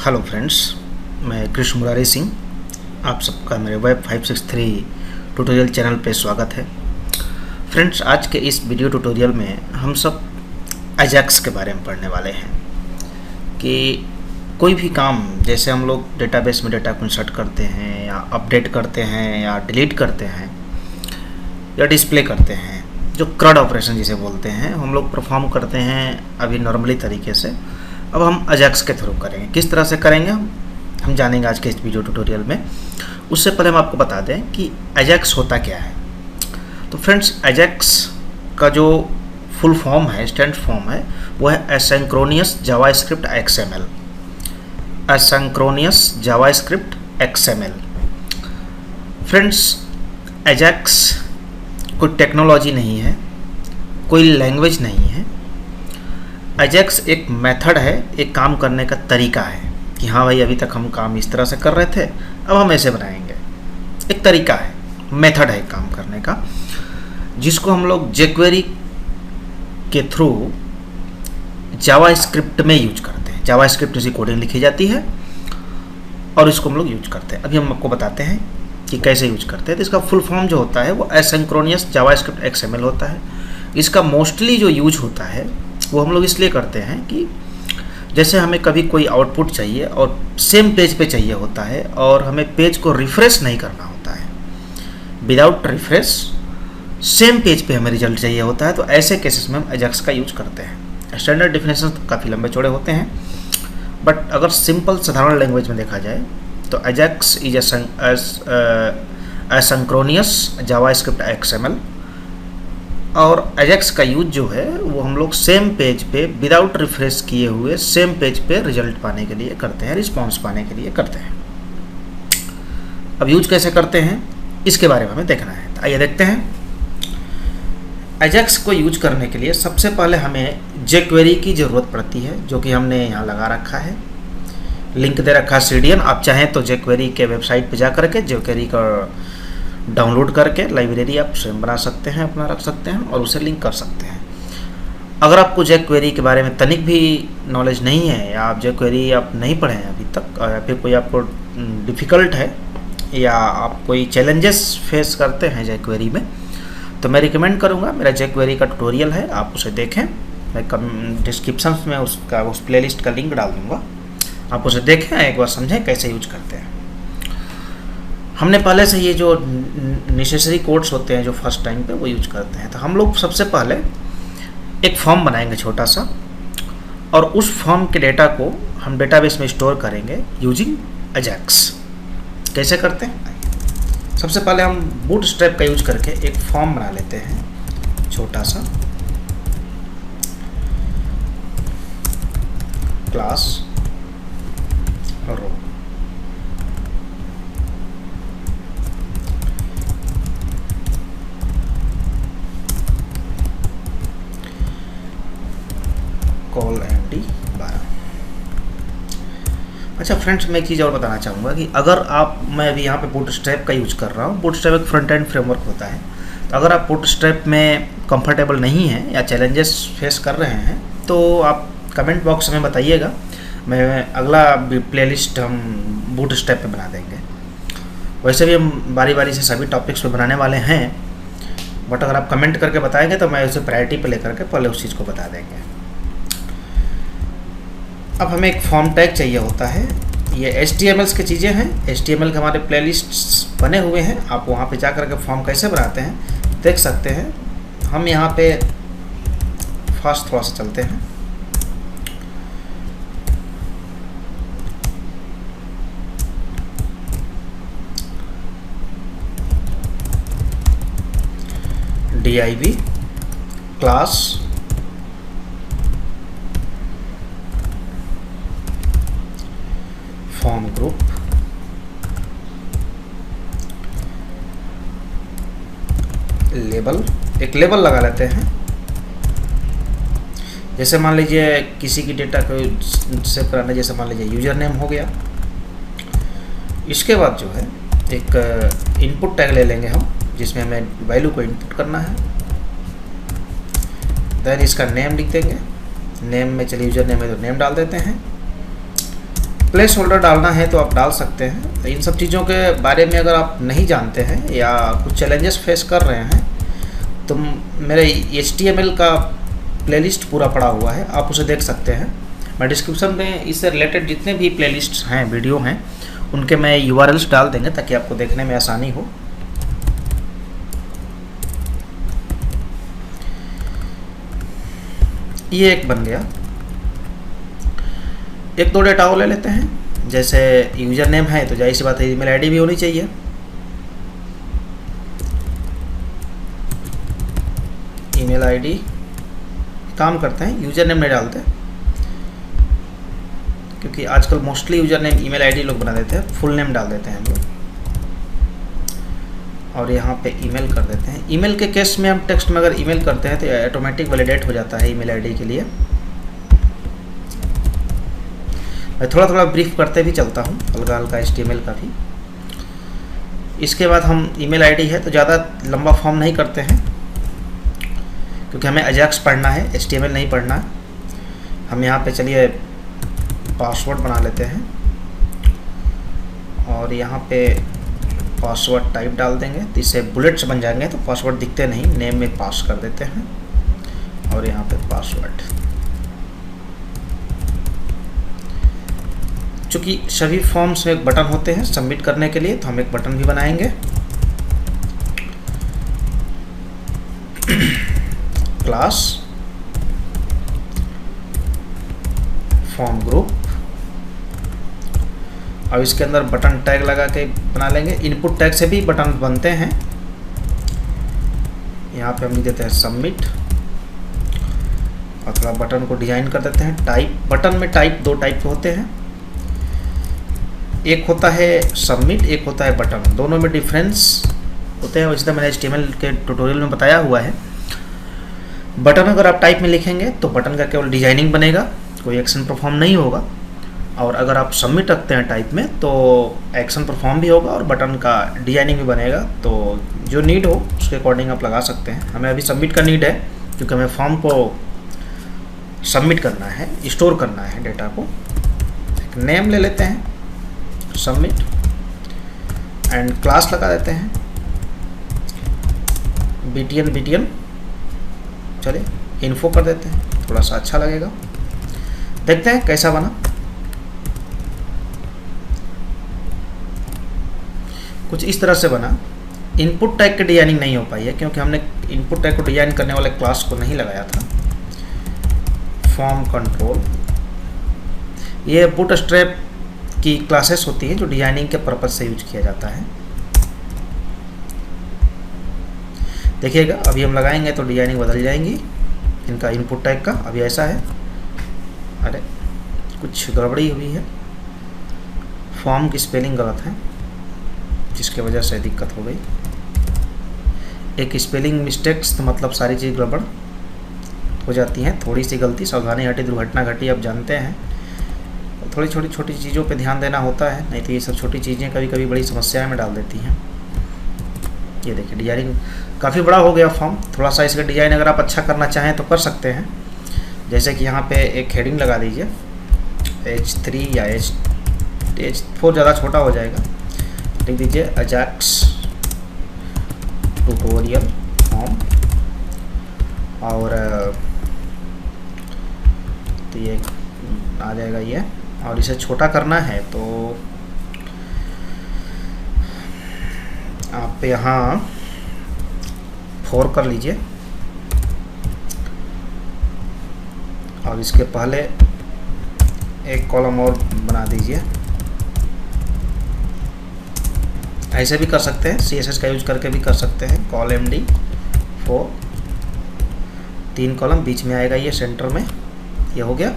Hello friends, मैं कृष्ण मुरारी सिंह। आप सबका मेरे वेब 563 ट्यूटोरियल चैनल पे स्वागत है। फ्रेंड्स, आज के इस वीडियो ट्यूटोरियल में हम सब अजैक्स के बारे में पढ़ने वाले हैं कि कोई भी काम जैसे हम लोग डेटाबेस में डेटा को इंसर्ट करते हैं या अपडेट करते हैं या डिलीट करते हैं या डिस्प्ले करते हैं, जो क्रड ऑपरेशन जिसे बोलते हैं, हम लोग परफॉर्म करते हैं अभी नॉर्मली तरीके से। अब हम अजैक्स के थ्रू करेंगे। किस तरह से करेंगे हम जानेंगे आज के इस वीडियो ट्यूटोरियल में। उससे पहले हम आपको बता दें कि अजैक्स होता क्या है। तो फ्रेंड्स, अजैक्स का जो फुल फॉर्म है, स्टैंड फॉर्म है, वो है asynchronous JavaScript XML. Asynchronous JavaScript XML. Friends, Ajax कोई टेक्नोलॉजी नहीं है, कोई लैंग्वेज नहीं है। अजैक्स एक मेथड है, एक काम करने का तरीका है कि हाँ भाई, अभी तक हम काम इस तरह से कर रहे थे, अब हम ऐसे बनाएंगे। एक तरीका है, मेथड है काम करने का, जिसको हम लोग jQuery के थ्रू जावास्क्रिप्ट में यूज करते हैं। जावास्क्रिप्ट जैसी कोडिंग लिखी जाती है और इसको हम लोग यूज करते हैं। अभी हम आपको बताते हैं कि कैसे यूज करते हैं। तो इसका फुल फॉर्म जो होता है वो एसिंक्रोनियस जावास्क्रिप्ट एक्सएमएल होता है। इसका मोस्टली जो यूज होता है वो हम लोग इसलिए करते हैं कि जैसे हमें कभी कोई आउटपुट चाहिए और सेम पेज पे चाहिए होता है और हमें पेज को रिफ्रेश नहीं करना होता है, विदाउट रिफ्रेश सेम पेज पे हमें रिजल्ट चाहिए होता है, तो ऐसे केसेस में हम अजैक्स का यूज करते हैं। स्टैंडर्ड डेफिनेशन काफ़ी लंबे चौड़े होते हैं, बट अगर सिंपल साधारण लैंग्वेज में देखा जाए तो अजैक्स इज एसिंक्रोनियस जावास्क्रिप्ट एक्सएमएल। और अजैक्स का यूज जो है वो हम लोग सेम पेज पे विदाउट रिफ्रेश किए हुए सेम पेज पे रिजल्ट पाने के लिए करते हैं, रिस्पॉन्स पाने के लिए करते हैं। अब यूज कैसे करते हैं इसके बारे में हमें देखना है। तो आइए देखते हैं। अजैक्स को यूज करने के लिए सबसे पहले हमें jQuery की ज़रूरत पड़ती है, जो कि हमने यहाँ लगा रखा है। लिंक दे रखा है CDN। आप चाहें तो jQuery के वेबसाइट पे जा करके jQuery का डाउनलोड करके लाइब्रेरी आप स्वयं बना सकते हैं, अपना रख सकते हैं और उसे लिंक कर सकते हैं। अगर आपको jQuery के बारे में तनिक भी नॉलेज नहीं है या आप jQuery आप नहीं पढ़े हैं अभी तक, या फिर कोई आपको डिफ़िकल्ट है या आप कोई चैलेंजेस फेस करते हैं jQuery में, तो मैं रिकमेंड करूँगा, मेरा jQuery का ट्यूटोरियल है, आप उसे देखें। मैं डिस्क्रिप्शन में उस प्लेलिस्ट का लिंक डाल दूँगा, आप उसे देखें, एक बार समझें कैसे यूज करते हैं। हमने पहले से ये जो नेसेसरी कोड्स होते हैं जो फर्स्ट टाइम पे वो यूज करते हैं। तो हम लोग सबसे पहले एक फॉर्म बनाएंगे छोटा सा, और उस फॉर्म के डेटा को हम डेटाबेस में स्टोर करेंगे यूजिंग अजैक्स। कैसे करते हैं? सबसे पहले हम बूटस्ट्रैप का यूज करके एक फॉर्म बना लेते हैं छोटा सा, क्लास और रो। Call MD 12। अच्छा फ्रेंड्स, मैं एक चीज़ और बताना चाहूँगा कि अगर मैं अभी यहाँ पे बूटस्ट्रैप का यूज कर रहा हूँ। बूटस्ट्रैप एक फ्रंट एंड फ्रेमवर्क होता है। तो अगर आप बूटस्ट्रैप में कंफर्टेबल नहीं हैं या चैलेंजेस फेस कर रहे हैं तो आप कमेंट बॉक्स में बताइएगा। मैं अगला प्लेलिस्ट हम बूटस्ट्रैप पे बना देंगे। वैसे भी हम बारी बारी से सभी टॉपिक्स पे बनाने वाले हैं, बट अगर आप कमेंट करके बताएंगे तो मैं उसे प्रायोरिटी पे लेकर के पहले उस चीज़ को बता देंगे। अब हमें एक फॉर्म टैग चाहिए होता है। ये HTML की चीज़ें हैं। HTML के हमारे प्लेलिस्ट्स बने हुए हैं, आप वहाँ पे जा कर के फॉर्म कैसे बनाते हैं देख सकते हैं। हम यहाँ पे फास्ट थोड़ा सा चलते हैं। div class form group label. एक लेबल लगा लेते हैं। जैसे मान लीजिए किसी की डेटा को सेव कराना, जैसे मान लीजिए यूजर नेम हो गया। इसके बाद जो है एक इनपुट टैग ले लेंगे हम, जिसमें हमें वैल्यू को इनपुट करना है। देन इसका नेम लिख देंगे। नेम में चलिए यूजर नेम है तो नेम डाल देते हैं। प्लेस होल्डर डालना है तो आप डाल सकते हैं। इन सब चीज़ों के बारे में अगर आप नहीं जानते हैं या कुछ चैलेंजेस फेस कर रहे हैं तो मेरे HTML का प्लेलिस्ट पूरा पड़ा हुआ है, आप उसे देख सकते हैं। मैं डिस्क्रिप्शन में इससे रिलेटेड जितने भी प्लेलिस्ट्स हैं, वीडियो हैं, उनके मैं URLs डाल देंगे ताकि आपको देखने में आसानी हो। ये एक बन गया। एक दो डेटा और ले लेते हैं, जैसे यूज़र नेम है तो जाहिर सी बात है ईमेल आईडी भी होनी चाहिए। ईमेल आईडी काम करते हैं, यूज़र नेम नहीं डालते क्योंकि आजकल mostly user name email ID लोग बना देते हैं, फुल नेम डाल देते हैं हम लोग। और यहाँ पे ईमेल कर देते हैं। ईमेल के केस में हम टेक्स्ट में अगर ईमेल करते हैं तो ऑटोमेटिक वैलिडेट हो जाता है ईमेल आईडी के लिए। मैं थोड़ा थोड़ा ब्रीफ करते भी चलता हूँ, हल्का हल्का HTML का भी। इसके बाद हम ईमेल आईडी है तो ज़्यादा लंबा फॉर्म नहीं करते हैं क्योंकि हमें अजाक्स पढ़ना है, HTML नहीं पढ़ना। हम यहाँ पे चलिए पासवर्ड बना लेते हैं और यहाँ पे पासवर्ड टाइप डाल देंगे तो इससे बुलेट्स बन जाएंगे तो पासवर्ड दिखते नहीं, नेम में पास कर देते हैं और यहाँ पे पासवर्ड। चूँकि सभी फॉर्म्स में एक बटन होते हैं सबमिट करने के लिए तो हम एक बटन भी बनाएंगे। क्लास फॉर्म ग्रुप, अब इसके अंदर बटन टैग लगा के बना लेंगे। इनपुट टैग से भी बटन बनते हैं। यहाँ पे हम लिख देते हैं सबमिट और थोड़ा बटन को डिजाइन कर देते हैं। टाइप, बटन में टाइप दो टाइप के होते हैं, एक होता है सबमिट, एक होता है बटन। दोनों में डिफरेंस होते हैं, वैसे तो मैंने HTML के ट्यूटोरियल में बताया हुआ है। बटन अगर आप टाइप में लिखेंगे तो बटन का केवल डिजाइनिंग बनेगा, कोई एक्शन परफॉर्म नहीं होगा। और अगर आप सबमिट रखते हैं टाइप में तो एक्शन परफॉर्म भी होगा और बटन का डिजाइनिंग भी बनेगा। तो जो नीड हो उसके अकॉर्डिंग आप लगा सकते हैं। हमें अभी सबमिट का नीड है क्योंकि हमें फॉर्म को सबमिट करना है, स्टोर करना है डेटा को। एक नेम ले लेते हैं, सबमिट, एंड क्लास लगा देते हैं BTN। चलिए इन्फो कर देते हैं, थोड़ा सा अच्छा लगेगा। देखते हैं कैसा बना। कुछ इस तरह से बना। इनपुट टैग की डिजाइनिंग नहीं हो पाई है क्योंकि हमने इनपुट टैग को डिजाइन करने वाले क्लास को नहीं लगाया था। फॉर्म कंट्रोल, ये बूटस्ट्रैप की क्लासेस होती हैं जो डिजाइनिंग के पर्पज से यूज किया जाता है। देखिएगा अभी हम लगाएंगे तो डिजाइनिंग बदल जाएंगी इनका इनपुट टैग का। अभी ऐसा है, अरे कुछ गड़बड़ी हुई है, फॉर्म की स्पेलिंग गलत है जिसके वजह से दिक्कत हो गई। एक स्पेलिंग मिस्टेक्स तो मतलब सारी चीज़ गड़बड़ हो जाती हैं। थोड़ी सी गलती, सावधानी हटी, दुर्घटना घटी, आप जानते हैं। थोड़ी छोटी छोटी चीज़ों पे ध्यान देना होता है, नहीं तो ये सब छोटी चीज़ें कभी कभी बड़ी समस्या में डाल देती हैं। ये देखिए डिजाइनिंग काफ़ी बड़ा हो गया फॉर्म। थोड़ा सा इसका डिज़ाइन अगर आप अच्छा करना चाहें तो कर सकते हैं। जैसे कि यहाँ पे एक हेडिंग लगा दीजिए, H3 या H4 ज़्यादा छोटा हो जाएगा। लिख दीजिए अजाक्स ट्यूटोरियल फॉर्म, और तो ये आ जाएगा ये। और इसे छोटा करना है तो आप यहाँ 4 कर लीजिए और इसके पहले एक कॉलम और बना दीजिए। ऐसे भी कर सकते हैं, CSS का यूज करके भी कर सकते हैं। कॉलम D4, 3 कॉलम, बीच में आएगा ये सेंटर में। ये हो गया।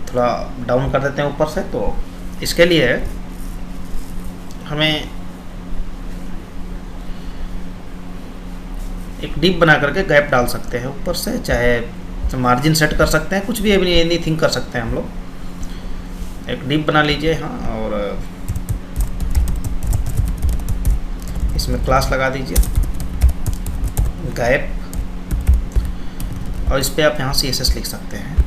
थोड़ा डाउन कर देते हैं ऊपर से। तो इसके लिए हमें एक डिप बना करके गैप डाल सकते हैं ऊपर से, चाहे मार्जिन सेट कर सकते हैं, कुछ भी एनीथिंग कर सकते हैं हम लोग। एक डिप बना लीजिए हाँ, और इसमें क्लास लगा दीजिए गैप, और इस पर आप यहाँ CSS लिख सकते हैं।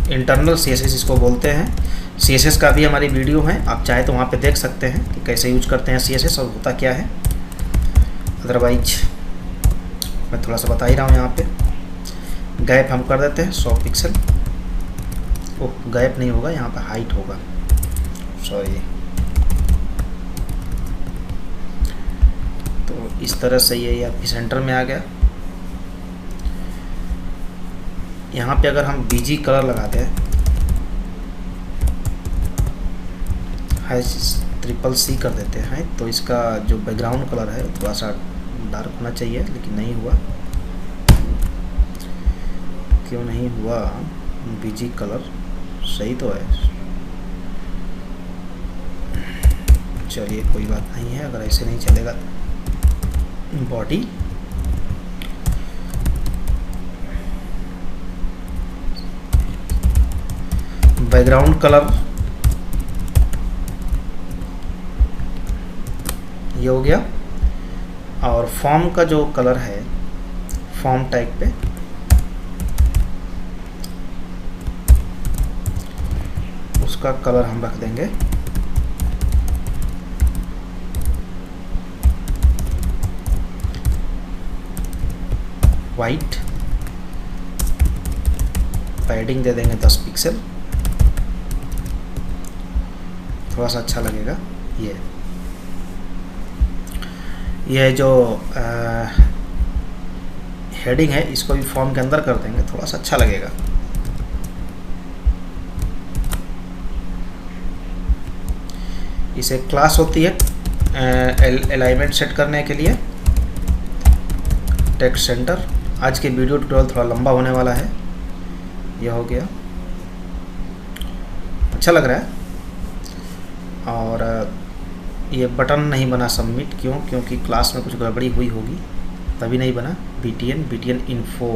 इंटरनल CSS इसको बोलते हैं। CSS का भी हमारी वीडियो है, आप चाहे तो वहाँ पे देख सकते हैं कि कैसे यूज करते हैं CSS और होता क्या है। अदरवाइज मैं थोड़ा सा बता ही रहा हूँ। यहाँ पे गैप हम कर देते हैं 100 पिक्सल। ओह, गैप नहीं होगा, यहाँ पे हाइट होगा, सॉरी। तो इस तरह से ये आपकी सेंटर में आ गया। यहाँ पे अगर हम BG कलर लगाते हैं, -CCC कर देते हैं, तो इसका जो बैकग्राउंड कलर है थोड़ा सा डार्क होना चाहिए, लेकिन नहीं हुआ। क्यों नहीं हुआ? BG कलर सही तो है। चलिए कोई बात नहीं है, अगर ऐसे नहीं चलेगा। बॉडी बैकग्राउंड कलर ये हो गया। और फॉर्म का जो कलर है, फॉर्म टाइप पे उसका कलर हम रख देंगे वाइट। पैडिंग दे देंगे 10 पिक्सल, थोड़ा सा अच्छा लगेगा। ये जो हेडिंग है इसको भी फॉर्म के अंदर कर देंगे, थोड़ा सा अच्छा लगेगा। इसे क्लास होती है अलाइनमेंट सेट करने के लिए। Text centre. आज के वीडियो ट्यूटोरियल थोड़ा लंबा होने वाला है। यह हो गया, अच्छा लग रहा है। और ये बटन नहीं बना सबमिट, क्योंकि क्लास में कुछ गड़बड़ी हुई होगी तभी नहीं बना। BTN इन्फो,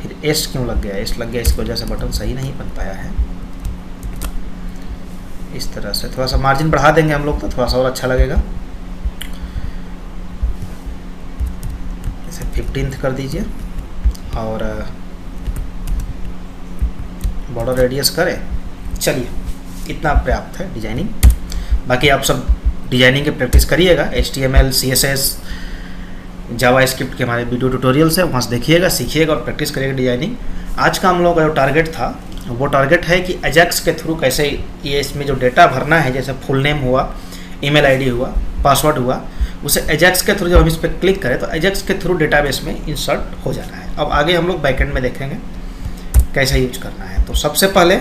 फिर S क्यों लग गया? S लग गया, इसकी वजह से बटन सही नहीं बन पाया है। इस तरह से थोड़ा सा मार्जिन बढ़ा देंगे हम लोग तो थोड़ा सा और अच्छा लगेगा। इसे 15th कर दीजिए और बॉर्डर रेडियस करें। चलिए इतना पर्याप्त है डिजाइनिंग। बाकी आप सब डिजाइनिंग की प्रैक्टिस करिएगा। HTML CSS जावास्क्रिप्ट के हमारे वीडियो ट्यूटोरियल्स है, वहाँ से देखिएगा, सीखिएगा और प्रैक्टिस करिएगा डिजाइनिंग। आज का हम लोग का जो टारगेट था वो टारगेट है कि अजैक्स के थ्रू कैसे ये इसमें जो डेटा भरना है, जैसे फुल नेम हुआ, ईमेल आईडी हुआ, पासवर्ड हुआ, उसे अजैक्स के थ्रू जब हम इस पर क्लिक करें तो अजैक्स के थ्रू डेटाबेस में इंसर्ट हो जाना है। अब आगे हम लोग बैकएंड में देखेंगे कैसे यूज करना है। तो सबसे पहले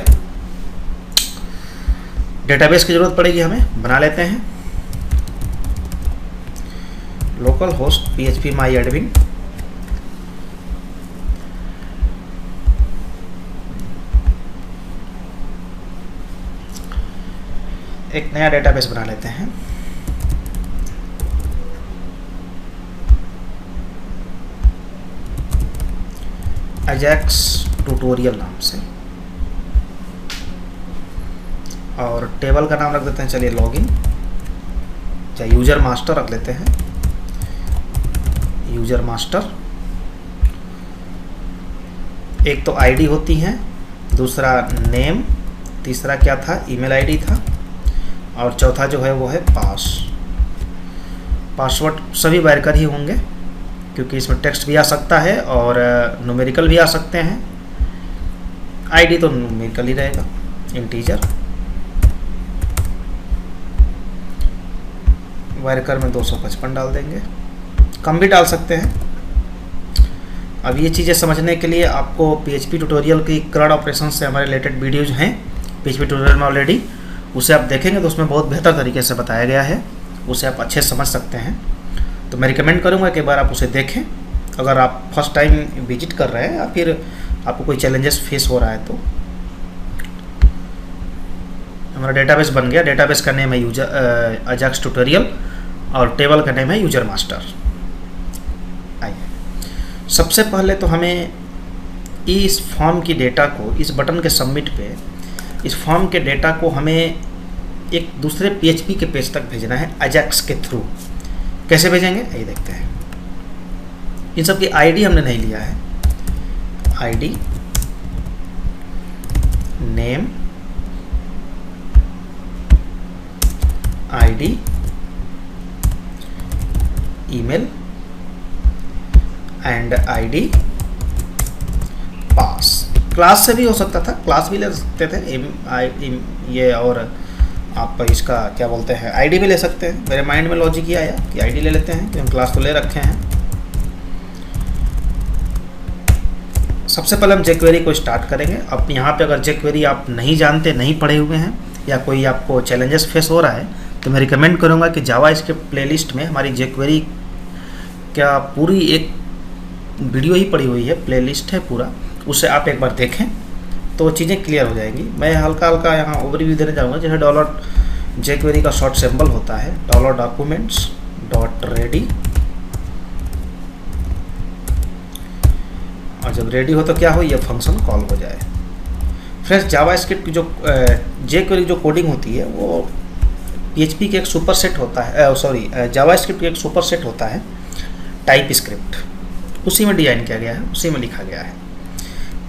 डेटाबेस की ज़रूरत पड़ेगी, हमें बना लेते हैं। लोकल होस्ट PHP MyAdmin, एक नया डेटाबेस बना लेते हैं। अजैक्स ट्यूटोरियल नाम से, और टेबल का नाम रख देते हैं, चलिए लॉगिन, चाहे यूजर मास्टर रख लेते हैं, यूजर मास्टर। एक तो आईडी होती है, दूसरा नेम, तीसरा क्या था, ईमेल आईडी था, और चौथा जो है वो है पासवर्ड सभी वायरकर ही होंगे, क्योंकि इसमें टेक्स्ट भी आ सकता है और न्यूमेरिकल भी आ सकते हैं। आईडी तो न्यूमेरिकल ही रहेगा, इंटीजर। वायरकर में 255 डाल देंगे, कम भी डाल सकते हैं। अब ये चीज़ें समझने के लिए आपको PHP ट्यूटोरियल की CRUD ऑपरेशन से हमारे रिलेटेड वीडियोज हैं PHP ट्यूटोरियल में ऑलरेडी, उसे आप देखेंगे तो उसमें बहुत बेहतर तरीके से बताया गया है, उसे आप अच्छे से समझ सकते हैं। तो मैं रिकमेंड करूँगा कि एक बार आप उसे देखें, अगर आप फर्स्ट टाइम विजिट कर रहे हैं या फिर आपको कोई चैलेंजेस फेस हो रहा है। तो हमारा डेटाबेस बन गया। डेटाबेस का नेम है अजैक्स ट्यूटोरियल और टेबल का नेम है यूजर मास्टर। आइए, सबसे पहले तो हमें इस फॉर्म की डेटा को, इस बटन के सबमिट पे इस फॉर्म के डेटा को हमें एक दूसरे PHP के पेज तक भेजना है अजैक्स के थ्रू। कैसे भेजेंगे ये देखते हैं। इन सब की आईडी हमने नहीं लिया है। ID name ID email and ID pass. Class से भी हो सकता था, क्लास भी ले सकते थे ये, और आप इसका क्या बोलते हैं आईडी भी ले सकते हैं। मेरे माइंड में लॉजिक ये आया कि आईडी ले लेते हैं, क्योंकि क्लास तो ले रखे हैं। सबसे पहले हम jQuery को स्टार्ट करेंगे। अब यहाँ पे अगर jQuery आप नहीं जानते, नहीं पढ़े हुए हैं, या कोई आपको चैलेंजेस फेस हो रहा है, तो मैं रिकमेंड करूँगा कि जावास्क्रिप्ट प्लेलिस्ट में हमारी jQuery क्या पूरी एक वीडियो ही पड़ी हुई है, प्लेलिस्ट है पूरा, उसे आप एक बार देखें तो चीज़ें क्लियर हो जाएंगी। मैं हल्का हल्का यहाँ ओवरव्यू देने जाऊँगा। जैसे $jQuery का शॉर्ट सिंबल होता है $documents.ready, और जब रेडी हो तो क्या हो, ये फंक्शन कॉल हो जाए। फ्रेंड्स, जावास्क्रिप्ट की जो jQuery जो कोडिंग होती है वो PHP के एक सुपरसेट होता है, जावास्क्रिप्ट के एक सुपरसेट होता है टाइप स्क्रिप्ट, उसी में डिज़ाइन किया गया है, उसी में लिखा गया है।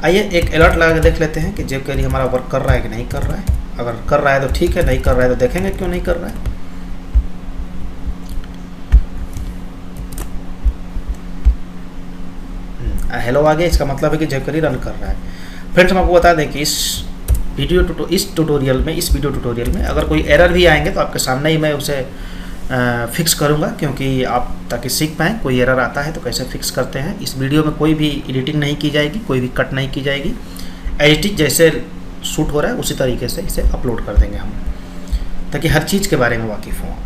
आइए एक अलर्ट लगा के देख लेते हैं कि jQuery हमारा वर्क कर रहा है कि नहीं कर रहा है। अगर कर रहा है तो ठीक है, नहीं कर रहा है तो देखेंगे क्यों नहीं कर रहा है। हेलो आ गया, इसका मतलब है कि jQuery रन कर रहा है। फ्रेंड्स, हम आपको बता दें कि इस वीडियो ट्यूटोरियल में अगर कोई एरर भी आएंगे तो आपके सामने ही मैं उसे फिक्स करूंगा, क्योंकि आप ताकि सीख पाएँ कोई एरर आता है तो कैसे फिक्स करते हैं। इस वीडियो में कोई भी एडिटिंग नहीं की जाएगी, कोई भी कट नहीं की जाएगी। एडिटिंग जैसे शूट हो रहा है उसी तरीके से इसे अपलोड कर देंगे हम, ताकि हर चीज़ के बारे में वाकिफ़ हों।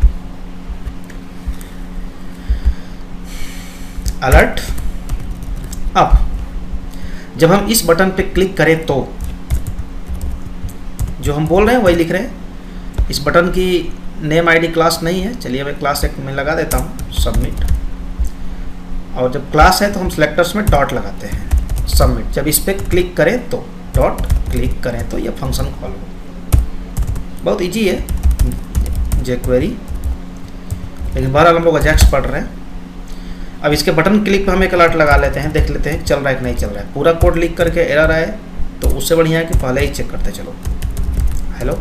अलर्ट। अब जब हम इस बटन पे क्लिक करें तो जो हम बोल रहे हैं वही लिख रहे हैं। इस बटन की नेम आईडी क्लास नहीं है, चलिए मैं क्लास एक में लगा देता हूँ, सबमिट। और जब क्लास है तो हम सिलेक्टर्स में डॉट लगाते हैं, सबमिट। जब इस पर क्लिक करें तो डॉट क्लिक करें तो ये फंक्शन कॉल हो। बहुत इजी है jQuery, लेकिन बहरहाल हम लोग अजैक्स पढ़ रहे हैं। अब इसके बटन क्लिक पे हम एक अलर्ट लगा लेते हैं, देख लेते हैं चल रहा है कि नहीं चल रहा है। पूरा कोड लिख करके एरर आए तो उससे बढ़िया है कि पहले ही चेक करते चलो। हेलो,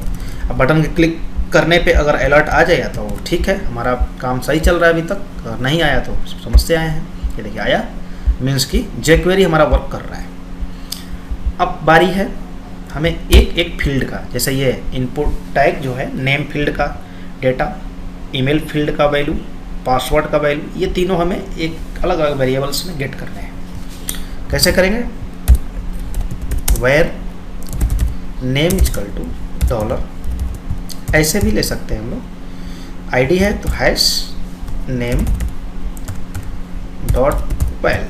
अब बटन के क्लिक करने पे अगर अलर्ट आ जाए तो ठीक है, हमारा काम सही चल रहा है अभी तक। अगर नहीं आया तो समस्या आए हैं। ये देखिए आया, मीन्स कि jQuery हमारा वर्क कर रहा है। अब बारी है हमें एक एक फील्ड का, जैसे ये इनपुट टैग जो है, नेम फील्ड का डेटा, ईमेल फील्ड का वैल्यू, पासवर्ड का वैल्यू, ये तीनों हमें एक अलग अलग वेरिएबल्स में गेट करने हैं। कैसे करेंगे? वेयर नेम इक्वल टू $, ऐसे भी ले सकते हैं हम लोग। आईडी है तो हैश नेम डॉट वेल,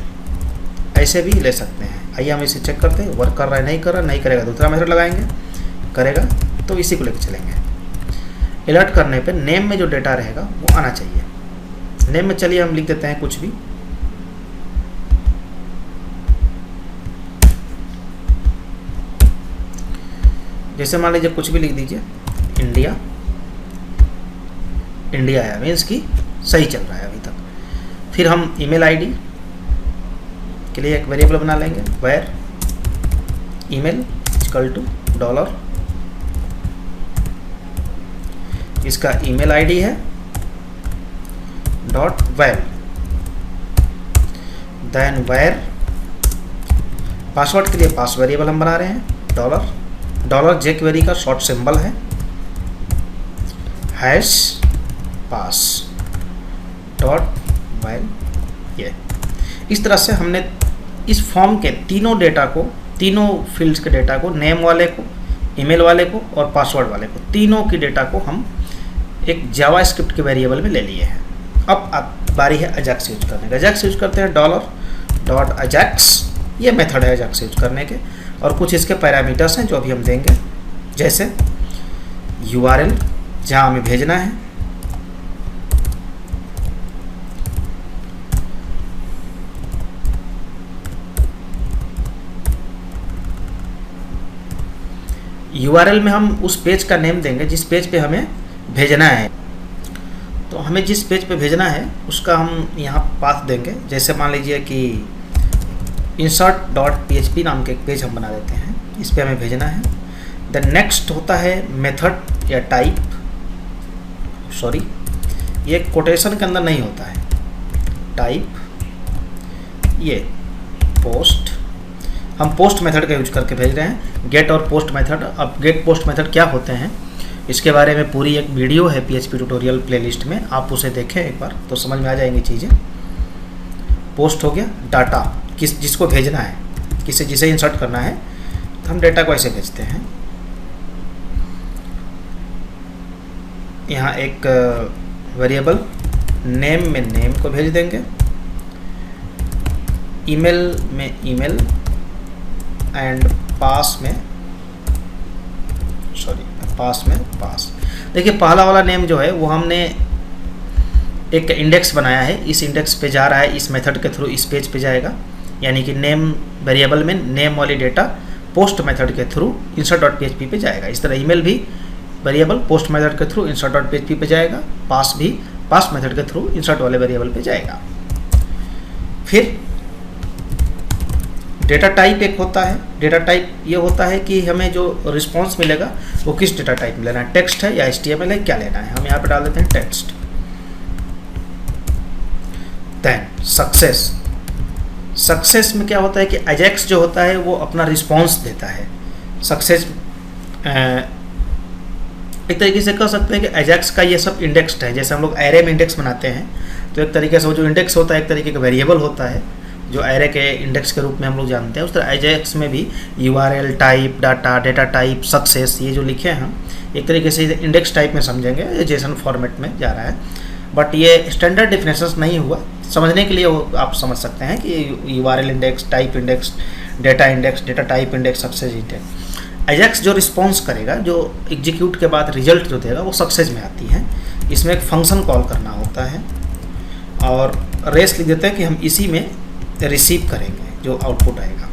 ऐसे भी ले सकते हैं। आइए हम इसे चेक करते हैं, वर्क कर रहा है नहीं कर रहा। नहीं करेगा दूसरा मेथड लगाएंगे, करेगा तो इसी को लेकर चलेंगे। अलर्ट करने पे नेम में जो डेटा रहेगा वो आना चाहिए। नेम में चलिए हम लिख देते हैं कुछ भी, जैसे मान लीजिए कुछ भी लिख दीजिए, इंडिया। इंडिया है, मीन्स कि सही चल रहा है अभी तक। फिर हम ईमेल आईडी के लिए एक वेरिएबल बना लेंगे, वेयर ईमेल इक्वल टू $। इसका ईमेल आईडी है dot well. Then where password के लिए पास वेरिएबल हम बना रहे हैं, $। jQuery का शॉर्ट सिंबल है, हैश पास डॉट वेल। ये इस तरह से हमने इस फॉर्म के तीनों डेटा को, तीनों फील्ड्स के डेटा को, नेम वाले को, ईमेल वाले को और पासवर्ड वाले को, तीनों की डेटा को हम एक जावास्क्रिप्ट के वेरिएबल में ले लिए हैं। अब बारी है अजैक्स यूज करने का। अजैक्स यूज करते हैं $.ajax, ये मेथड है अजैक्स यूज करने के। और कुछ इसके पैरामीटर्स हैं जो अभी हम देंगे, जैसे URL जहाँ हमें भेजना है, URL में हम उस पेज का नेम देंगे जिस पेज पे हमें भेजना है। तो हमें जिस पेज पे भेजना है उसका हम यहाँ पाथ देंगे। जैसे मान लीजिए कि insert.php नाम के एक पेज हम बना देते हैं, इस पे हमें भेजना है। देन नेक्स्ट होता है मेथड या टाइप, सॉरी ये कोटेशन के अंदर नहीं होता है, टाइप, ये पोस्ट, हम पोस्ट मेथड का यूज करके भेज रहे हैं, गेट और पोस्ट मेथड। अब गेट पोस्ट मेथड क्या होते हैं इसके बारे में पूरी एक वीडियो है PHP ट्यूटोरियल प्लेलिस्ट में, आप उसे देखें एक बार तो समझ में आ जाएंगी चीज़ें। पोस्ट हो गया डाटा, जिसको भेजना है, जिसे इंसर्ट करना है, तो हम डेटा को ऐसे भेजते हैं। यहाँ एक वेरिएबल नेम में नेम को भेज देंगे, ईमेल में ईमेल, एंड पास में पास। देखिए पहला वाला नेम जो है वो हमने एक इंडेक्स बनाया है, इस इंडेक्स पे जा रहा है, इस मेथड के थ्रू इस पेज पे जाएगा, यानी कि नेम वेरिएबल में नेम वाली डेटा पोस्ट मेथड के थ्रू insert.php पे जाएगा। इस तरह ईमेल भी वेरिएबल पोस्ट मेथड के थ्रू insert.php पे जाएगा, पास भी पास मेथड के थ्रू इंसर्ट वाले वेरिएबल पे जाएगा। फिर डेटा टाइप एक होता है, डेटा टाइप ये होता है कि हमें जो रिस्पॉन्स मिलेगा वो किस डेटा टाइप में लेना है, टेक्स्ट है या HTML है, क्या लेना है, हम यहाँ पे डाल देते हैं टेक्स्ट। देन सक्सेस में क्या होता है कि अजैक्स जो होता है वो अपना रिस्पॉन्स देता है। सक्सेस एक तरीके से कह सकते हैं कि अजैक्स का ये सब इंडेक्स्ड है, जैसे हम लोग एरे में इंडेक्स बनाते हैं तो एक तरीके से वो जो इंडेक्स होता है एक तरीके का वेरिएबल होता है जो एरे के इंडेक्स के रूप में हम लोग जानते हैं। उस तरह अजैक्स में भी URL type, data, data type, success, ये जो लिखे हैं हम एक तरीके से इंडेक्स टाइप में समझेंगे, ये जेसन फॉर्मेट में जा रहा है, बट ये स्टैंडर्ड डिफिनेशन नहीं हुआ। समझने के लिए आप समझ सकते हैं कि URL index, type index, data type index, success index. Ajax जो रिस्पॉन्स करेगा, जो एग्जीक्यूट के बाद रिजल्ट जो देगा वो सक्सेस में आती है। इसमें एक फंक्शन कॉल करना होता है और रेस लिख देते हैं कि हम इसी में रिसीव करेंगे जो आउटपुट आएगा।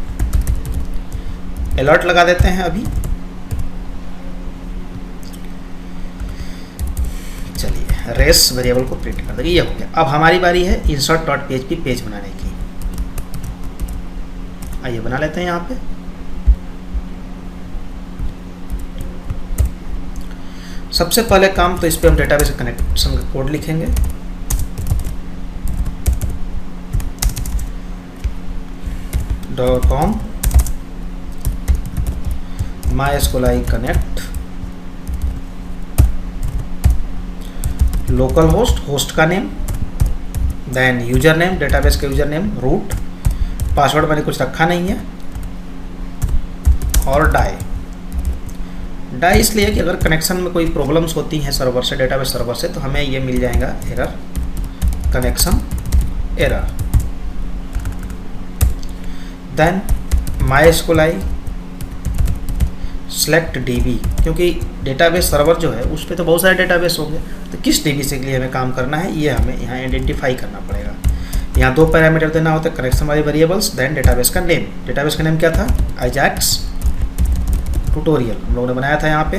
अलर्ट लगा देते हैं अभी, चलिए रेस वेरिएबल को प्रिंट कर देंगे, ये हो गया। अब हमारी बारी है insert.php पेज बनाने की। आइए बना लेते हैं यहाँ पे। सबसे पहले काम तो इस पे हम डेटाबेस कनेक्शन का कोड लिखेंगे। .com MySQLi connect, local host का name, then user name, database का यूजर नेम, रूट, पासवर्ड मैंने कुछ रखा नहीं है, और डाई इसलिए कि अगर कनेक्शन में कोई प्रॉब्लम्स होती हैं सर्वर से, डेटाबेस सर्वर से, तो हमें ये मिल जाएगा error, connection error. Then MySQLi select DB, क्योंकि डेटाबेस सर्वर जो है उस पर तो बहुत सारे डेटाबेस होंगे, तो किस DB से के लिए हमें काम करना है ये हमें यहाँ आइडेंटिफाई करना पड़ेगा। यहाँ दो पैरामीटर देना होता है, कनेक्शन वाले वेरिएबल्स, देन डेटाबेस का नेम। डेटाबेस का नेम क्या था, अजैक्स ट्यूटोरियल, हम लोगों ने बनाया था यहाँ पे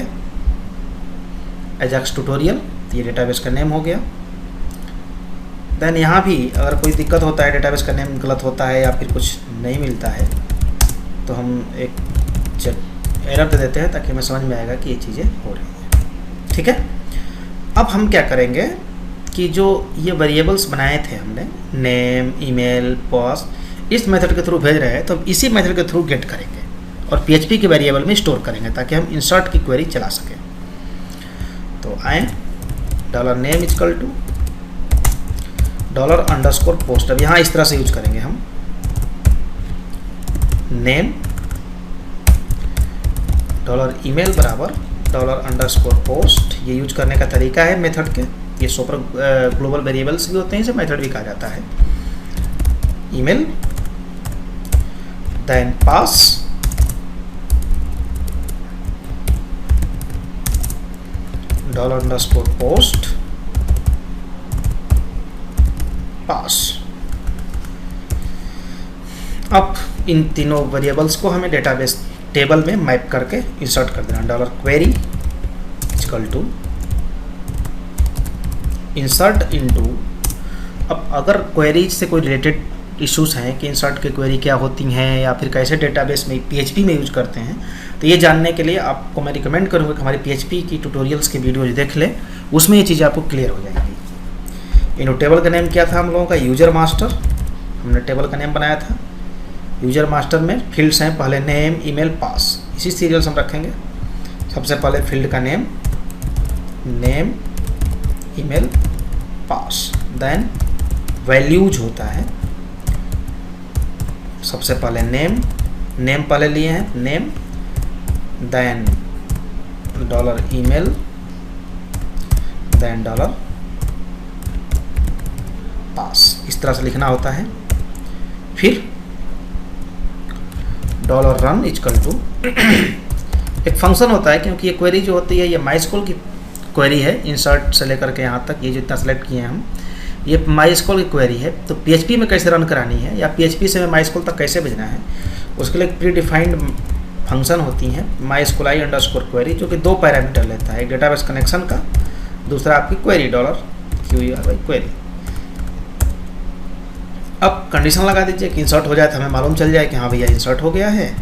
अजैक्स ट्यूटोरियल, ये डेटाबेस का नेम हो गया। देन यहाँ भी अगर कोई दिक्कत होता है, डेटाबेस का नेम गलत होता है या फिर कुछ नहीं मिलता है, तो हम एक एरर दे देते हैं ताकि हमें समझ में आएगा कि ये चीज़ें हो रही हैं। ठीक है, अब हम क्या करेंगे कि जो ये वेरिएबल्स बनाए थे हमने, नेम, ईमेल, पास, इस मेथड के थ्रू भेज रहे हैं, तो हम इसी मेथड के थ्रू गेट करेंगे और PHP के वेरिएबल में स्टोर करेंगे ताकि हम इंसर्ट की क्वेरी चला सकें। तो आए $name इक्वल टू $_post। अब यहाँ इस तरह से यूज करेंगे हम, नेम $email बराबर $_post। ये यूज करने का तरीका है मेथड के, ये सुपर ग्लोबल वेरिएबल्स भी होते हैं, इसे मेथड भी कहा जाता है। Email, then pass, $_post pass. अब इन तीनों वेरिएबल्स को हमें डेटाबेस टेबल में मैप करके इंसर्ट कर देना। $query equal to insert into. अब अगर क्वेरी से कोई रिलेटेड इश्यूज हैं कि इंसर्ट की क्वेरी क्या होती हैं या फिर कैसे डेटाबेस में PHP में यूज करते हैं, तो ये जानने के लिए आपको मैं रिकमेंड करूँगा कि हमारी PHP की ट्यूटोरियल्स की वीडियो जो देख लें, उसमें ये चीज़ें आपको क्लियर हो जाएंगी। इन टेबल का नेम क्या था हम लोगों का, यूजर मास्टर, हमने टेबल का नेम बनाया था। यूजर मास्टर में फील्ड्स हैं, पहले नेम, ईमेल, पास, इसी सीरियल से हम रखेंगे। सबसे पहले फील्ड का name, name, email, pass, then values होता है। सबसे पहले नेम, नेम पहले लिए हैं, name, then dollar email, then dollar pass, इस तरह से लिखना होता है। फिर डॉलर रन इक्वल टू एक फंक्शन होता है, क्योंकि ये क्वेरी जो होती है ये MySQL की क्वेरी है, इंसर्ट से लेकर के यहाँ तक ये जितना सेलेक्ट किए हैं हम, ये MySQL की क्वेरी है। तो PHP में कैसे रन करानी है या PHP से MySQL तक कैसे भेजना है, उसके लिए प्री डिफाइंड फंक्शन होती हैं MySQLi_query, जो कि 2 पैरामीटर लेता है, एक डेटाबेस कनेक्शन का, दूसरा आपकी क्वेरी $query। अब कंडीशन लगा दीजिए कि इंसर्ट हो जाए तो हमें मालूम चल जाए कि हाँ भैया इंसर्ट हो गया है,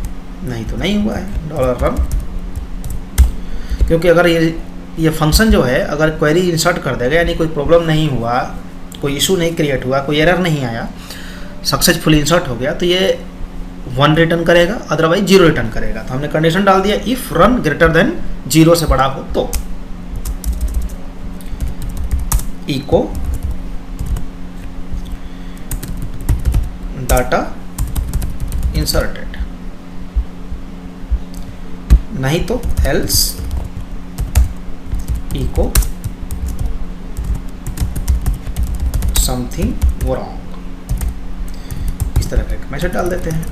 नहीं तो नहीं हुआ है, डॉलर रन। क्योंकि अगर ये फंक्शन जो है अगर क्वेरी इंसर्ट कर देगा, यानी कोई प्रॉब्लम नहीं हुआ, कोई इशू नहीं क्रिएट हुआ, कोई एरर नहीं आया, सक्सेसफुल इंसर्ट हो गया, तो ये 1 रिटर्न करेगा, अदरवाइज 0 रिटर्न करेगा। तो हमने कंडीशन डाल दिया इफ रन ग्रेटर देन 0 से बड़ा हो तो इको डाटा इंसर्टेड, नहीं तो एल्स इको समथिंग रॉन्ग, इस तरह का एक मैसेज डाल देते हैं।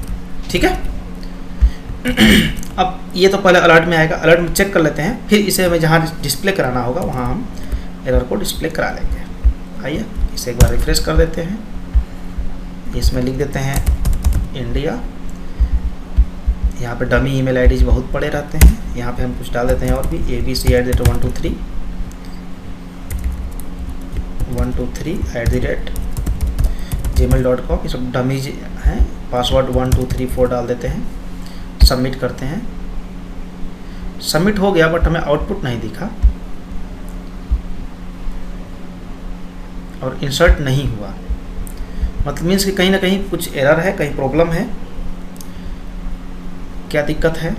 ठीक है। अब ये तो पहले अलर्ट में आएगा, अलर्ट में चेक कर लेते हैं, फिर इसे हमें जहाँ डिस्प्ले कराना होगा वहाँ हम एरर को डिस्प्ले करा लेंगे। आइए इसे एक बार रिफ्रेश कर देते हैं, इसमें लिख देते हैं इंडिया। यहाँ पे डमी ईमेल आईडीज बहुत पड़े रहते हैं, यहाँ पे हम कुछ डाल देते हैं और भी, abc@123@gmail.com, ये सब डमीज हैं। पासवर्ड 1234 डाल देते हैं, सबमिट करते हैं। सबमिट हो गया, बट हमें आउटपुट नहीं दिखा और इंसर्ट नहीं हुआ, मतलब मीन्स कि कहीं ना कहीं कुछ एरर है, कहीं प्रॉब्लम है। क्या दिक्कत है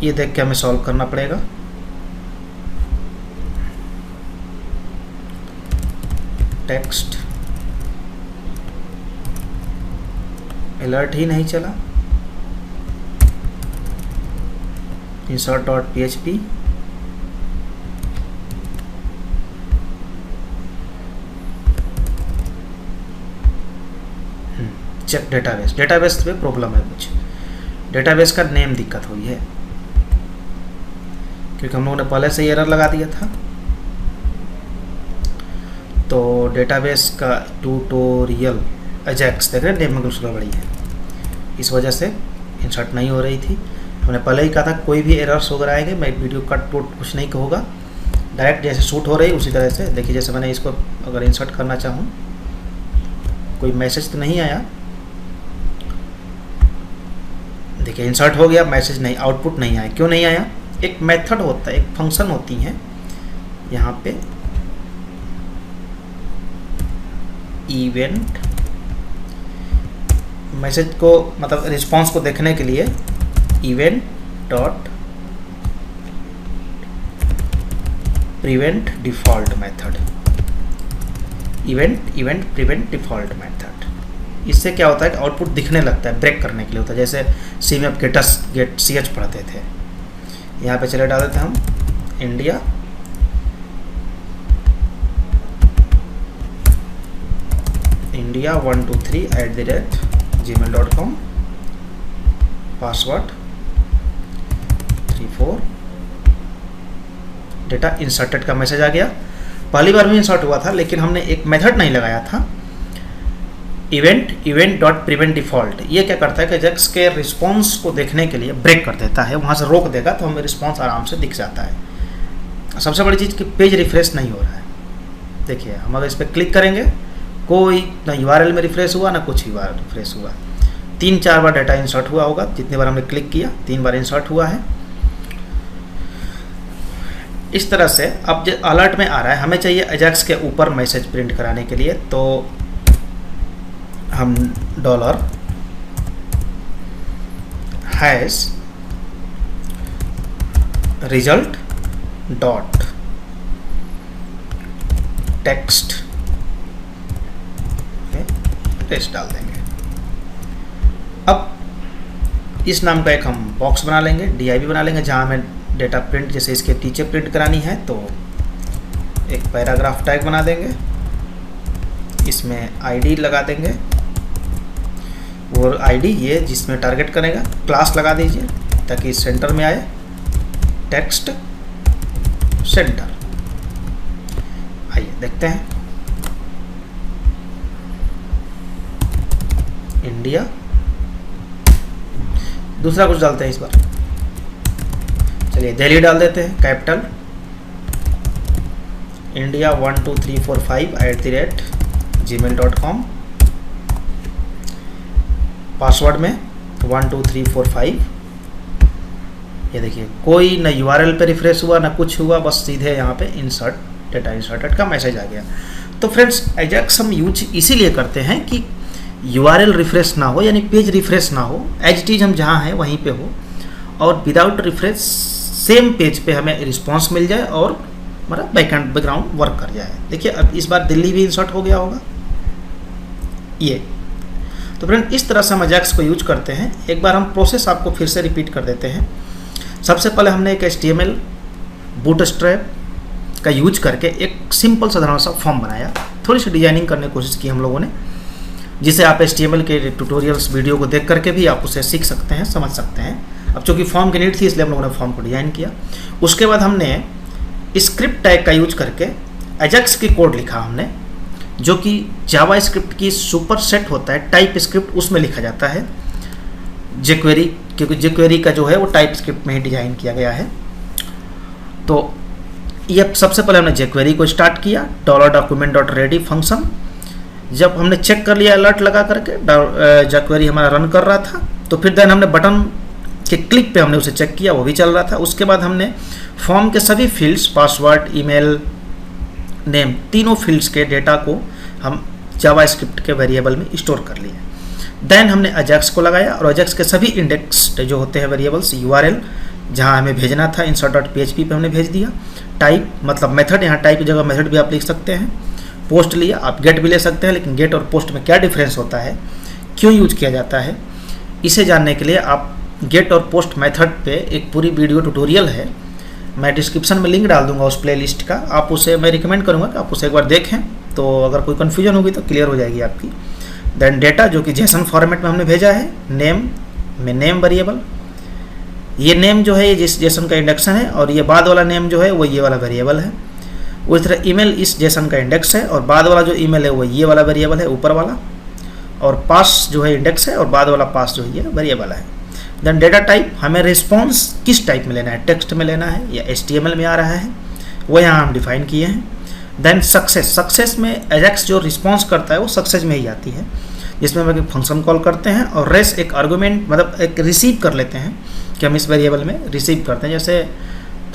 ये देख के हमें सॉल्व करना पड़ेगा। टेक्स्ट अलर्ट ही नहीं चला, insert.php, चेक डेटाबेस, डेटाबेस पे प्रॉब्लम है, कुछ डेटाबेस का नेम दिक्कत हुई है, क्योंकि हम लोगों ने पहले से ही एरर लगा दिया था। तो डेटाबेस का ट्यूटोरियल अजैक्स देख रहे हैं, नेम में कुछ गड़बड़ी है, इस वजह से इंसर्ट नहीं हो रही थी। हमने पहले ही कहा था कोई भी एरर्स वगैरह आएंगे, मैं वीडियो कट टूट कुछ नहीं होगा, डायरेक्ट जैसे शूट हो रही उसी तरह से। देखिए जैसे मैंने इसको अगर इंसर्ट करना चाहूँ, कोई मैसेज तो नहीं आया, देखिए इंसर्ट हो गया, मैसेज नहीं, आउटपुट नहीं आया। क्यों नहीं आया? एक मेथड होता है, एक फंक्शन होती है यहाँ पे, इवेंट, मैसेज को मतलब रिस्पांस को देखने के लिए event dot prevent default method, event prevent default method. इससे क्या होता है कि आउटपुट दिखने लगता है, ब्रेक करने के लिए होता है। जैसे सी में आप गेट CH पढ़ते थे, यहाँ पे चले डाल देते हैं हम India India 123@gmail.com, password 34, data inserted का मैसेज आ गया। पहली बार भी इंसर्ट हुआ था, लेकिन हमने एक मेथड नहीं लगाया था, इवेंट डॉट प्रिवेंट डिफॉल्ट। ये क्या करता है कि जैक्स के रिस्पॉन्स को देखने के लिए ब्रेक कर देता है, वहाँ से रोक देगा तो हमें रिस्पॉन्स आराम से दिख जाता है। सबसे बड़ी चीज़ कि पेज रिफ्रेश नहीं हो रहा है। देखिए हम अगर इस पर क्लिक करेंगे, कोई ना URL में रिफ्रेश हुआ ना कुछ URL रिफ्रेश हुआ, 3-4 बार डाटा इंसर्ट हुआ होगा, जितनी बार हमने क्लिक किया 3 बार इंसर्ट हुआ है। इस तरह से अब जो अलर्ट में आ रहा है, हमें चाहिए अजैक्स के ऊपर मैसेज प्रिंट कराने के लिए, तो हम $# result डॉट टेक्स्ट टेस्ट डाल देंगे। अब इस नाम का एक हम बॉक्स बना लेंगे, div बना लेंगे, जहाँ हमें डेटा प्रिंट जैसे इसके टीचर प्रिंट करानी है, तो एक पैराग्राफ टैग बना देंगे, इसमें ID लगा देंगे, और ID ये जिसमें टारगेट करेगा क्लास लगा दीजिए ताकि सेंटर में आए, टेक्स्ट सेंटर। आइए देखते हैं, इंडिया, दूसरा कुछ डालते हैं इस बार, चलिए दिल्ली डाल देते हैं, कैपिटल, इंडिया 12345@gmail.com, पासवर्ड में 12345। ये देखिए कोई ना URL पे रिफ्रेश हुआ ना कुछ हुआ, बस सीधे यहाँ पे इंसर्ट डेटा इंसर्टेड का मैसेज आ गया। तो फ्रेंड्स अजैक्स हम यूज इसीलिए करते हैं कि URL रिफ्रेश ना हो, यानी पेज रिफ्रेश ना हो, एज इट इज हम जहाँ हैं वहीं पे हो, और विदाउट रिफ्रेश सेम पेज पे हमें रिस्पॉन्स मिल जाए और हमारा बैकग्राउंड वर्क कर जाए। देखिए अब इस बार दिल्ली भी इंसर्ट हो गया होगा ये। तो फ्रेंड इस तरह से हम अजैक्स को यूज करते हैं। एक बार हम प्रोसेस आपको फिर से रिपीट कर देते हैं। सबसे पहले हमने एक HTML बूटस्ट्रैप का यूज करके एक सिंपल साधारण सा फॉर्म बनाया, थोड़ी सी डिजाइनिंग करने की कोशिश की हम लोगों ने, जिसे आप HTML के ट्यूटोरियल्स वीडियो को देख करके भी आप उसे सीख सकते हैं, समझ सकते हैं। अब चूँकि फॉर्म की नीड थी इसलिए हम लोगों ने फॉर्म को डिजाइन किया। उसके बाद हमने स्क्रिप्ट टैग का यूज करके अजैक्स की कोड लिखा हमने, जो कि जावा स्क्रिप्ट की सुपर सेट होता है, टाइप स्क्रिप्ट उसमें लिखा जाता है jQuery, क्योंकि jQuery का जो है वो टाइप स्क्रिप्ट में ही डिजाइन किया गया है। तो ये सबसे पहले हमने jQuery को स्टार्ट किया, $document.ready फंक्शन। जब हमने चेक कर लिया अलर्ट लगा करके jQuery हमारा रन कर रहा था, तो फिर देन हमने बटन के क्लिक पे हमने उसे चेक किया, वो भी चल रहा था। उसके बाद हमने फॉर्म के सभी फील्ड्स, पासवर्ड, ईमेल, नेम, तीनों फील्ड्स के डेटा को हम जावा स्क्रिप्ट के वेरिएबल में स्टोर कर लिए। देन हमने अजैक्स को लगाया और अजैक्स के सभी इंडेक्स जो होते हैं वेरिएबल्स, URL जहाँ हमें भेजना था insert.php पे हमने भेज दिया। टाइप मतलब मेथड, यहाँ टाइप की जगह मेथड भी आप लिख सकते हैं। पोस्ट लिया, आप गेट भी ले सकते हैं, लेकिन गेट और पोस्ट में क्या डिफरेंस होता है, क्यों यूज किया जाता है, इसे जानने के लिए आप गेट और पोस्ट मेथड पे एक पूरी वीडियो ट्यूटोरियल है, मैं डिस्क्रिप्शन में लिंक डाल दूंगा उस प्लेलिस्ट का, आप उसे मैं रिकमेंड करूंगा कि आप उसे एक बार देखें, तो अगर कोई कन्फ्यूजन होगी तो क्लियर हो जाएगी आपकी। देन डेटा जो कि जेसन फॉर्मेट में हमने भेजा है, नेम में नेम वेरिएबल, ये नेम जो है ये जिस जेसन का इंडेक्शन है, और ये बाद वाला नेम जो है वो ये वाला वेरिएबल है। उस तरह ईमेल इस जेसन का इंडेक्स है, और बाद वाला जो ईमेल है वो ये वाला वेरिएबल है ऊपर वाला, और पास जो है इंडेक्स है, और बाद वाला पास जो है ये वेरिएबल है। देन डेटा टाइप, हमें रिस्पॉन्स किस टाइप में लेना है, टेक्स्ट में लेना है या HTML में आ रहा है, वो यहाँ हम डिफाइन किए हैं। देन सक्सेस, सक्सेस में अजैक्स जो रिस्पॉन्स करता है वो सक्सेस में ही आती है, जिसमें हम एक फंक्शन कॉल करते हैं, और रेस एक आर्गुमेंट मतलब एक रिसीव कर लेते हैं कि हम इस वेरिएबल में रिसीव करते हैं, जैसे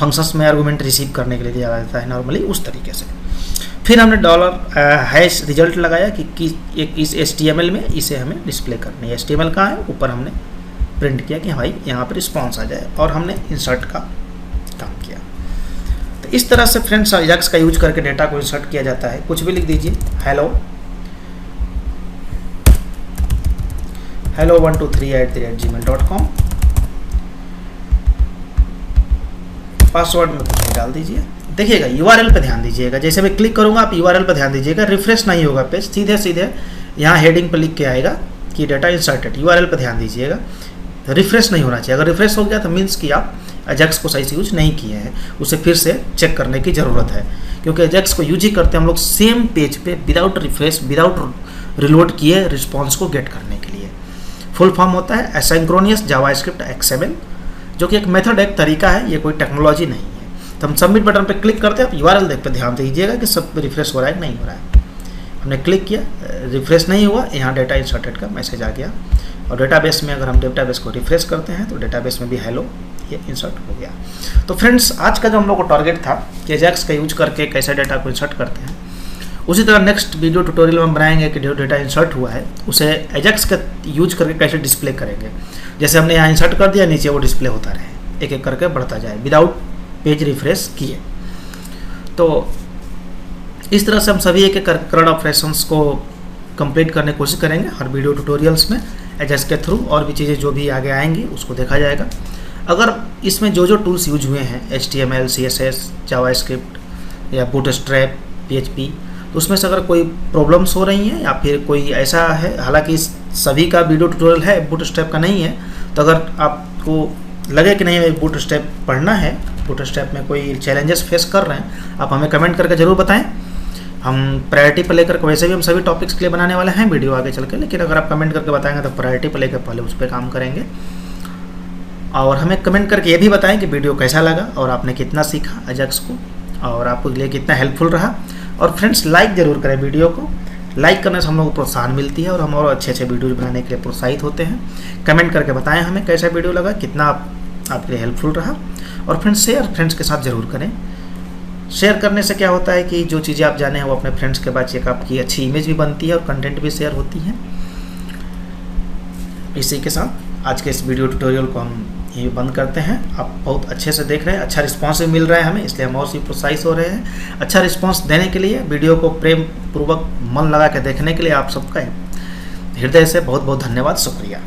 फंक्शंस में आर्गुमेंट रिसीव करने के लिए दिया जाता है नॉर्मली, उस तरीके से। फिर हमने $# रिजल्ट लगाया कि एक इस HTML में इसे हमें डिस्प्ले करनी है। HTML कहाँ है, ऊपर हमने प्रिंट किया कि भाई यहाँ पर रिस्पॉन्स आ जाए, और हमने इंसर्ट का काम किया। तो इस तरह से फ्रेंड्स अजैक्स का यूज करके डेटा को इंसर्ट किया जाता है। कुछ भी लिख दीजिए, hello 123@gmail.com, पासवर्ड में कुछ भी डाल दीजिए। देखिएगा URL पे ध्यान दीजिएगा, जैसे मैं क्लिक करूँगा आप URL पे ध्यान दीजिएगा, रिफ्रेश नहीं होगा पेज, सीधे सीधे यहाँ हेडिंग पे लिख के आएगा कि डेटा इंसर्टेड। URL पे ध्यान दीजिएगा, रिफ्रेश नहीं होना चाहिए। अगर रिफ्रेश हो गया तो मीन्स कि आप अजैक्स को सही से यूज नहीं किए हैं, उसे फिर से चेक करने की ज़रूरत है, क्योंकि अजैक्स को यूज ही करते हैं हम लोग सेम पेज पे विदाउट रिफ्रेश, विदाउट रिलोड किए रिस्पॉन्स को गेट करने के लिए। फुल फॉर्म होता है एसिंक्रोनियस जावास्क्रिप्ट XML, जो कि एक मेथड, एक तरीका है, ये कोई टेक्नोलॉजी नहीं है। तो हम सबमिट बटन पर क्लिक करते हैं, आप URL देख पे ध्यान दीजिएगा कि सब रिफ्रेश हो रहा है कि नहीं हो रहा है। हमने क्लिक किया, रिफ्रेश नहीं हुआ, यहाँ डेटा इंसर्टेड का मैसेज आ गया। और डेटाबेस में अगर हम डेटाबेस को रिफ्रेश करते हैं तो डेटाबेस में भी हेलो ये इंसर्ट हो गया। तो फ्रेंड्स, आज का जो हम लोग को टारगेट था कि एजाक्स का यूज करके कैसे डेटा को इंसर्ट करते हैं, उसी तरह नेक्स्ट वीडियो ट्यूटोरियल में हम बनाएंगे कि जो डेटा इंसर्ट हुआ है उसे एजाक्स का यूज करके कैसे डिस्प्ले करेंगे। जैसे हमने यहाँ इंसर्ट कर दिया, नीचे वो डिस्प्ले होता रहे, एक एक करके बढ़ता जाए विदाउट पेज रिफ्रेश किए। तो इस तरह से हम सभी एक एक करंट ऑपरेशंस को कंप्लीट करने की कोशिश करेंगे हर वीडियो ट्यूटोरियल्स में एजाक्स के थ्रू। और भी चीज़ें जो भी आगे आएंगी उसको देखा जाएगा। अगर इसमें जो टूल्स यूज हुए हैं HTML, CSS, जावास्क्रिप्ट या बूटस्ट्रैप, PHP, तो उसमें से अगर कोई प्रॉब्लम्स हो रही हैं या फिर कोई ऐसा है, हालांकि सभी का वीडियो ट्यूटोरियल है, बूटस्ट्रैप का नहीं है, तो अगर आपको लगे कि नहीं बूटस्ट्रैप पढ़ना है, बूटस्ट्रैप में कोई चैलेंजेस फेस कर रहे हैं, आप हमें कमेंट करके ज़रूर बताएं। हम प्रायोरिटी पर लेकर, वैसे भी हम सभी टॉपिक्स के लिए बनाने वाले हैं वीडियो आगे चल के, लेकिन अगर आप कमेंट करके बताएंगे तो प्रायोरिटी पर लेकर पहले उस पर काम करेंगे। और हमें कमेंट करके ये भी बताएं कि वीडियो कैसा लगा और आपने कितना सीखा एजाक्स को और आपके लिए कितना हेल्पफुल रहा। और फ्रेंड्स, लाइक ज़रूर करें वीडियो को। लाइक करने से हम लोग को प्रोत्साहन मिलती है और हम और अच्छे अच्छे वीडियो बनाने के लिए प्रोत्साहित होते हैं। कमेंट करके बताएं हमें कैसा वीडियो लगा, कितना आपके लिए हेल्पफुल रहा। और फ्रेंड्स, शेयर फ्रेंड्स के साथ ज़रूर करें। शेयर करने से क्या होता है कि जो चीज़ें आप जाने हैं वो अपने फ्रेंड्स के बाद एक आपकी अच्छी इमेज भी बनती है और कंटेंट भी शेयर होती है। इसी के साथ आज के इस वीडियो ट्यूटोरियल को हम ये बंद करते हैं। आप बहुत अच्छे से देख रहे हैं, अच्छा रिस्पांस भी मिल रहा है हमें, इसलिए हम और भी प्रोत्साहित हो रहे हैं। अच्छा रिस्पांस देने के लिए, वीडियो को प्रेम पूर्वक मन लगा के देखने के लिए आप सबका हृदय से बहुत बहुत धन्यवाद, शुक्रिया।